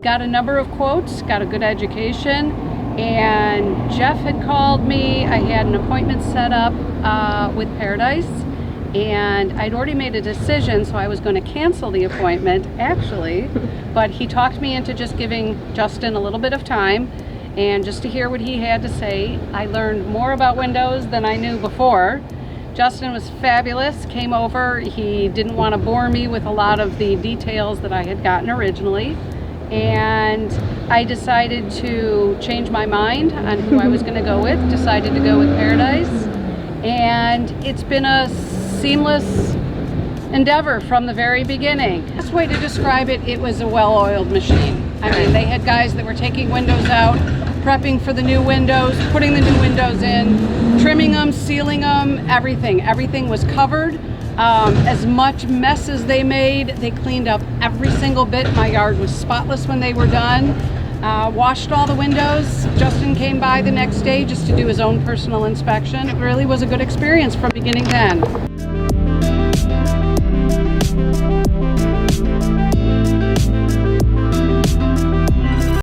got a number of quotes, got a good education, and Jeff had called me. I had an appointment set up with Paradise, and I'd already made a decision, so I was going to cancel the appointment, actually, but he talked me into just giving Justin a little bit of time and just to hear what he had to say. I learned more about windows than I knew before. Justin was fabulous, came over. He didn't want to bore me with a lot of the details that I had gotten originally. And I decided to change my mind on who I was going to go with, decided to go with Paradise. And it's been a seamless endeavor from the very beginning. The best way to describe it, it was a well-oiled machine. I mean, they had guys that were taking windows out, prepping for the new windows, putting the new windows in, trimming them, sealing them, everything. Everything was covered. As much mess as they made, they cleaned up every single bit. My yard was spotless when they were done. Washed all the windows. Justin came by the next day just to do his own personal inspection. It really was a good experience from beginning to end.